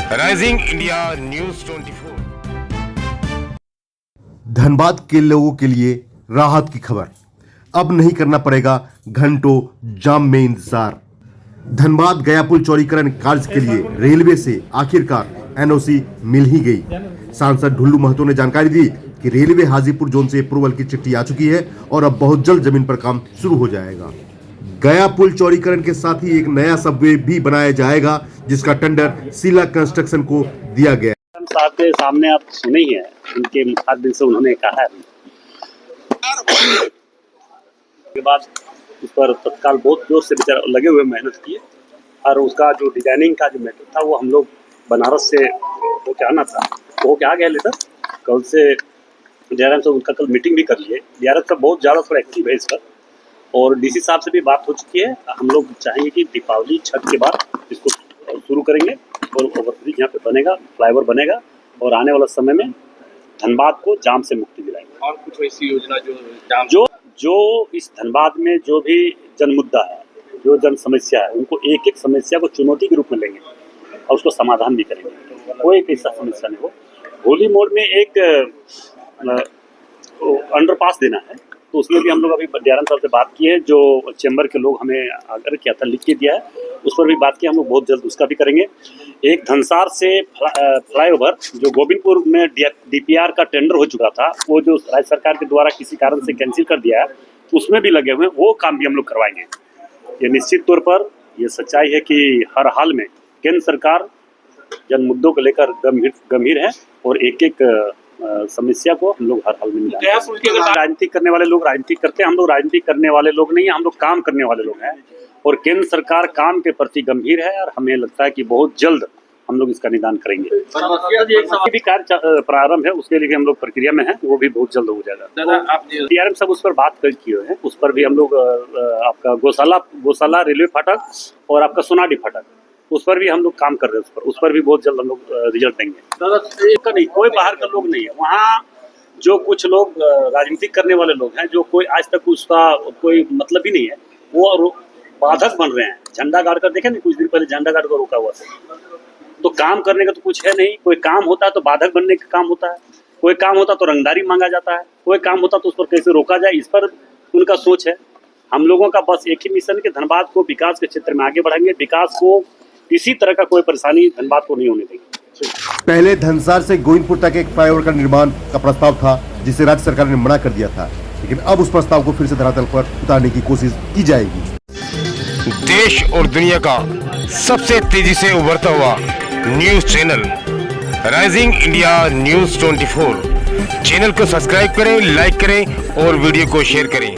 Rising India news 24। Dhanbad के लोगों के लिए राहत की खबर। अब नहीं करना पड़ेगा घंटों जाम में इंतजार। धनबाद गया पुल चौड़ीकरण कार्य के लिए रेलवे से आखिरकार एनओसी मिल ही गई। सांसद ढुल्लू महतो ने जानकारी दी कि रेलवे हाजीपुर जोन से अप्रूवल की चिट्ठी आ चुकी है और अब बहुत जल्द जमीन पर काम शुरू हो जाएगा। गया पुल चौड़ीकरण के साथ ही एक नया सबवे भी बनाया जाएगा, जिसका टेंडर शीला कंस्ट्रक्शन को दिया गया। साहब के सामने आप सुने ही है, उनके मुखातिब से उन्होंने कहा है के बाद उस पर तत्काल बहुत जोर से बेचारे लगे हुए मेहनत किए और उसका जो डिजाइनिंग का जो मैटर था वो हम लोग बनारस से वो क्या आना था वो क्या गया लेटर। कल से डीआरएम से उनका कल मीटिंग भी कर लिए। डीआरएम साहब बहुत ज़्यादा थोड़ा एक्टिव है इस पर और डीसी साहब से भी बात हो चुकी है। हम लोग चाहेंगे कि दीपावली छठ के बाद इसको शुरू करेंगे और ओवरब्रिज यहाँ पे बनेगा, फ्लाईओवर बनेगा और आने वाला समय में धनबाद को जाम से मुक्ति दिलाएंगे। और कुछ ऐसी योजना जो इस धनबाद में जो भी जन मुद्दा है, जो जन समस्या है, उनको एक एक समस्या को चुनौती के रूप में लेंगे और उसको समाधान भी करेंगे। कोई एक ऐसा समस्या नहीं हो। होली मोड़ में एक अंडरपास देना है तो उसमें भी हम लोग अभी डीआरएम साहब से बात की है। जो चैम्बर के लोग हमें आग्रह किया था, लिख के दिया है, उस पर भी बात की। हम लोग बहुत जल्द उसका भी करेंगे। एक धनसार से फ्लाईओवर जो गोविंदपुर में डीपीआर का टेंडर हो चुका था, वो जो राज्य सरकार के द्वारा किसी कारण से कैंसिल कर दिया है, उसमें भी लगे हुए हैं। वो काम भी हम लोग करवाएंगे। ये निश्चित तौर पर ये सच्चाई है कि हर हाल में केंद्र सरकार जन मुद्दों को लेकर गंभीर है और एक एक समस्या को हम लोग हर हाल में राजनीति करने वाले लोग राजनीति करते हैं। हम लोग राजनीति करने वाले लोग नहीं हैं, हम लोग काम करने वाले लोग हैं और केंद्र सरकार काम के प्रति गंभीर है और हमें लगता है कि बहुत जल्द हम लोग इसका निदान करेंगे। भी कार्य प्रारंभ है, उसके लिए हम लोग प्रक्रिया में हैं, वो भी बहुत जल्द हो जाएगा। डीआरएम सब उस पर बात कर किए हैं। उस पर भी हम लोग आपका गौशाला रेलवे फाटक और आपका सोनाडी फाटक, उस पर भी हम लोग काम कर रहे हैं। उस पर भी बहुत जल्द हम लोग रिजल्ट देंगे। एक नहीं, कोई बाहर का लोग नहीं है वहाँ। जो कुछ लोग राजनीति करने वाले लोग हैं, जो कोई आज तक उसका कोई मतलब ही नहीं है, वो बाधक बन रहे हैं। झंडा गाड़ कर देखे नहीं, कुछ दिन पहले झंडा गाड़ कर रोका हुआ था। तो काम करने का तो कुछ है नहीं। कोई काम होता है तो बाधक बनने का काम होता है, कोई काम होता तो रंगदारी मांगा जाता है, कोई काम होता तो उस पर कैसे रोका जाए, इस पर उनका सोच है। हम लोगों का बस एक ही मिशन है कि धनबाद को विकास के क्षेत्र में आगे बढ़ाएंगे। विकास को किसी तरह का कोई परेशानी धनबाद को नहीं होने देंगे। पहले धनसार से गोविंदपुर तक एक फ्लाईओवर का निर्माण का प्रस्ताव था, जिसे राज्य सरकार ने मना कर दिया था, लेकिन अब उस प्रस्ताव को फिर से धरातल पर उतारने की कोशिश की जाएगी। देश और दुनिया का सबसे तेजी से उभरता हुआ news channel rising India news 24। Channel को सब्सक्राइब करें, लाइक करें और वीडियो को शेयर करें।